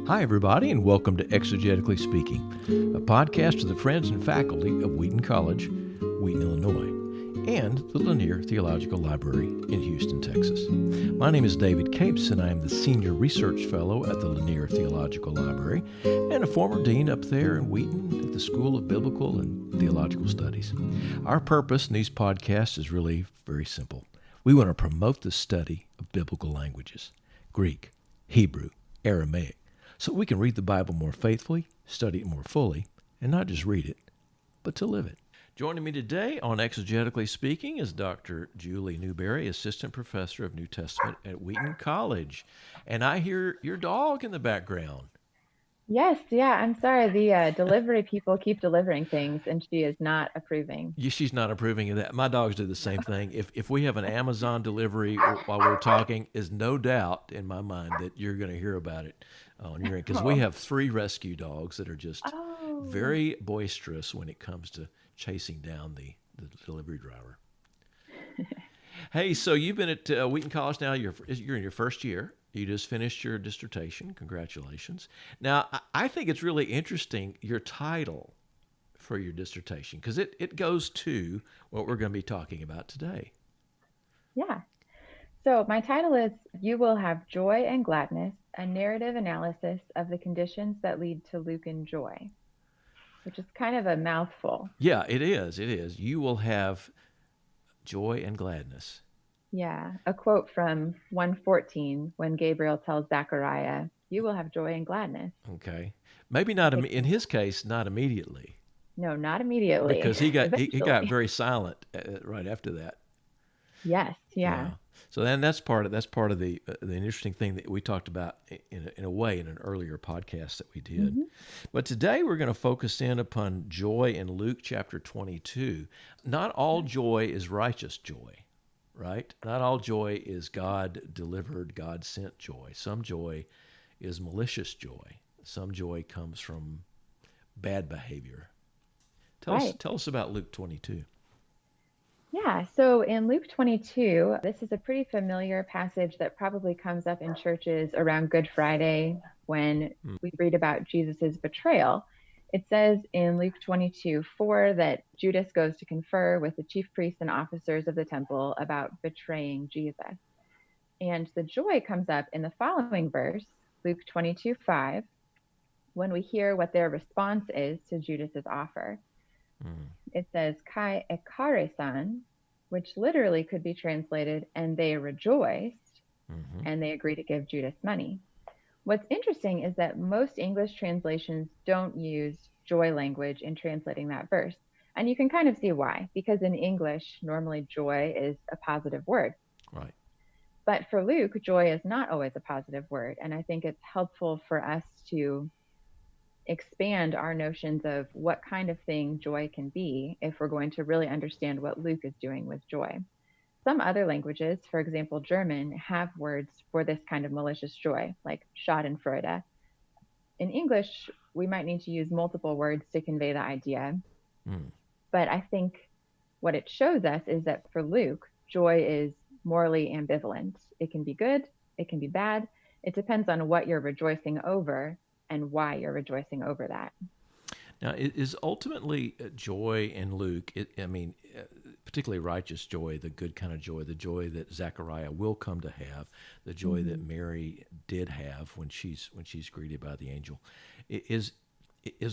Hi, everybody, and welcome to Exegetically Speaking, a podcast of the friends and faculty of Wheaton College, Wheaton, Illinois, and the Lanier Theological Library in Houston, Texas. My name is David Capes, and I am the Senior Research Fellow at the Lanier Theological Library and a former dean up there in Wheaton at the School of Biblical and Theological Studies. Our purpose in these podcasts is really very simple. We want to promote the study of biblical languages, Greek, Hebrew, Aramaic, so we can read the Bible more faithfully, study it more fully, and not just read it, but to live it. Joining me today on Exegetically Speaking is Dr. Julie Newberry, Assistant Professor of New Testament at Wheaton College. And I hear your dog in the background. Yes, yeah, I'm sorry. The delivery people keep delivering things, and she is not approving. She's not approving of that. My dogs do the same thing. If we have an Amazon delivery while we're talking, is no doubt in my mind that you're going to hear about it on your end. Because we have 3 rescue dogs that are just Oh, very boisterous when it comes to chasing down the delivery driver. Hey, so you've been at Wheaton College now. You're in your first year. You just finished your dissertation. Congratulations. Now, I think it's really interesting, your title for your dissertation, because it goes to what we're going to be talking about today. yeah. So my title is You Will Have Joy and Gladness, a narrative analysis of the conditions that lead to Luke and joy, which is kind of a mouthful. Yeah, it is. It is. You will have joy and gladness. Yeah, a quote from 114 when Gabriel tells Zechariah, You will have joy and gladness. Okay. Maybe not, in his case, not immediately, No, not immediately, because he got eventually. very silent right after that. Yes, yeah. Yeah. So then that's part of the interesting thing that we talked about in a way in an earlier podcast that we did. hmm But today we're going to focus in upon joy in Luke chapter 22. Not all joy is righteous joy, right? Not all joy is God delivered, God sent joy. Some joy is malicious joy. Some joy comes from bad behavior. Right. Tell us about Luke 22. Yeah, so in Luke 22, this is a pretty familiar passage that probably comes up in churches around Good Friday when Hmm. we read about Jesus's betrayal. It says in Luke 22:4 that Judas goes to confer with the chief priests and officers of the temple about betraying Jesus. And the joy comes up in the following verse, Luke 22:5, when we hear what their response is to Judas's offer. Hmm. It says kai ekaresan, which literally could be translated, and they rejoiced, Mm-hmm. and they agree to give Judas money. What's interesting is that most English translations don't use joy language in translating that verse. And you can kind of see why, because in English, normally joy is a positive word. Right. But for Luke, joy is not always a positive word. And I think it's helpful for us to expand our notions of what kind of thing joy can be if we're going to really understand what Luke is doing with joy. Some other languages, for example, German, have words for this kind of malicious joy, like Schadenfreude. In English, we might need to use multiple words to convey the idea. Mm. But I think what it shows us is that for Luke, joy is morally ambivalent. It can be good, it can be bad. It depends on what you're rejoicing over and why you're rejoicing over that. Now, is ultimately joy in Luke, particularly righteous joy, the good kind of joy, the joy that Zechariah will come to have, the joy that Mm-hmm. Mary did have when she's greeted by the angel, is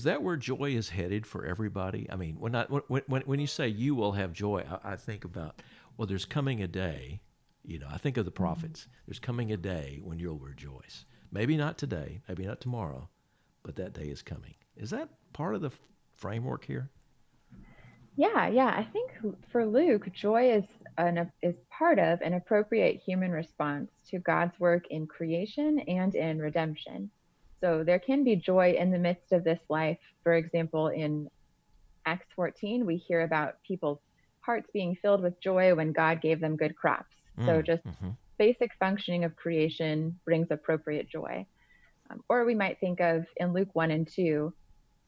that where joy is headed for everybody? I mean, when you say you will have joy, I think about, well, there's coming a day, I think of the Mm-hmm. prophets. There's coming a day when you'll rejoice. Maybe not today, maybe not tomorrow, but that day is coming. Is that part of the framework here? Yeah. I think for Luke, joy is part of an appropriate human response to God's work in creation and in redemption. So there can be joy in the midst of this life. For example, in Acts 14, we hear about people's hearts being filled with joy when God gave them good crops. So Mm, just hmm. basic functioning of creation brings appropriate joy. Or we might think of in Luke 1 and 2,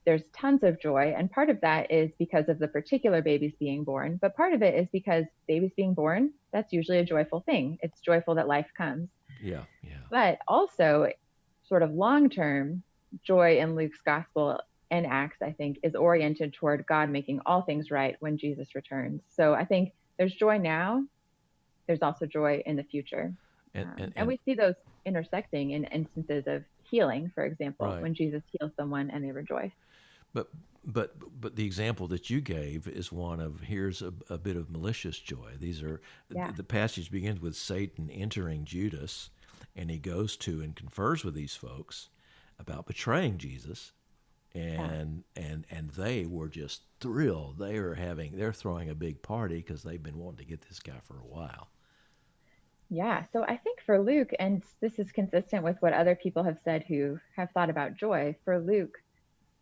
there's tons of joy. And part of that is because of the particular babies being born. But part of it is because babies being born, that's usually a joyful thing. It's joyful that life comes. Yeah, yeah. But also, sort of long-term, joy in Luke's gospel and Acts, I think, is oriented toward God making all things right when Jesus returns. So I think there's joy now. There's also joy in the future. And we see those intersecting in instances of healing, for example, right. when Jesus heals someone and they rejoice. But the example that you gave is one of here's a bit of malicious joy. These are the passage begins with Satan entering Judas, and he goes to and confers with these folks about betraying Jesus, and they were just thrilled. They're throwing a big party because they've been wanting to get this guy for a while. Yeah, so I think for Luke, and this is consistent with what other people have said who have thought about joy, for Luke,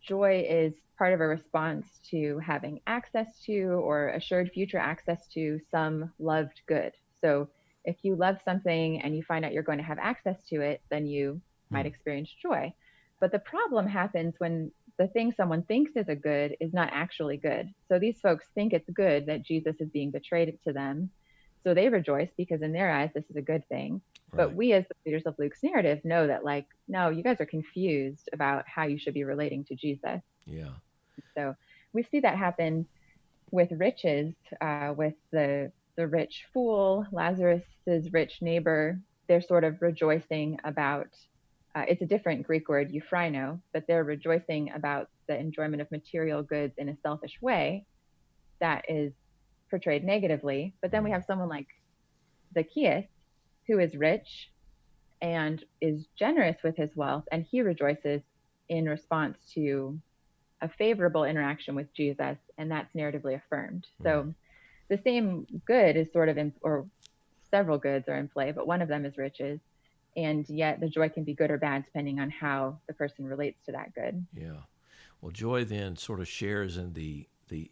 joy is part of a response to having access to or assured future access to some loved good. So if you love something and you find out you're going to have access to it, then you might experience joy. But the problem happens when the thing someone thinks is a good is not actually good. So these folks think it's good that Jesus is being betrayed to them. So they rejoice because in their eyes, this is a good thing. Right. But we as the readers of Luke's narrative know that, like, no, you guys are confused about how you should be relating to Jesus. Yeah. So we see that happen with riches, with the rich fool, Lazarus's rich neighbor. They're sort of rejoicing about, it's a different Greek word, euphrino, but they're rejoicing about the enjoyment of material goods in a selfish way that is portrayed negatively. But then we have someone like Zacchaeus, who is rich and is generous with his wealth, and he rejoices in response to a favorable interaction with Jesus, and that's narratively affirmed. So the same good is sort of or several goods are in play, but one of them is riches, and yet the joy can be good or bad depending on how the person relates to that good. Yeah. Well, joy then sort of shares in the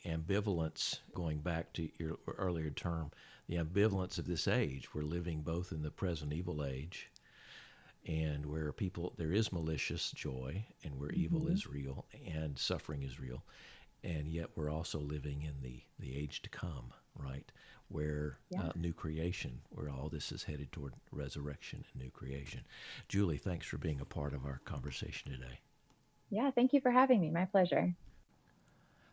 ambivalence, going back to your earlier term, the ambivalence of this age. We're living both in the present evil age and where there is malicious joy and where evil is real and suffering is real. And yet we're also living in the age to come, right? Where new creation, where all this is headed toward resurrection and new creation. Julie, thanks for being a part of our conversation today. Yeah, thank you for having me. My pleasure.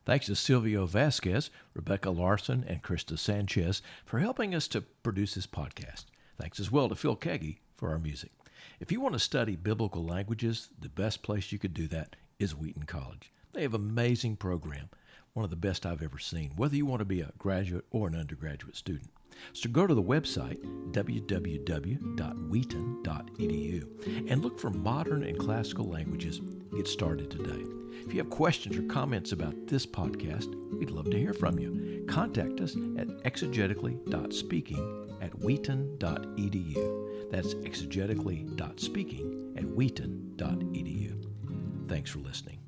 Thanks to Silvio Vasquez, Rebecca Larson, and Krista Sanchez for helping us to produce this podcast. Thanks as well to Phil Keggy for our music. If you want to study biblical languages, the best place you could do that is Wheaton College. They have an amazing program, one of the best I've ever seen, whether you want to be a graduate or an undergraduate student. So go to the website, www.wheaton.edu, and look for modern and classical languages. Get started today. If you have questions or comments about this podcast, we'd love to hear from you. Contact us at exegetically.speaking@wheaton.edu. That's exegetically.speaking@wheaton.edu. Thanks for listening.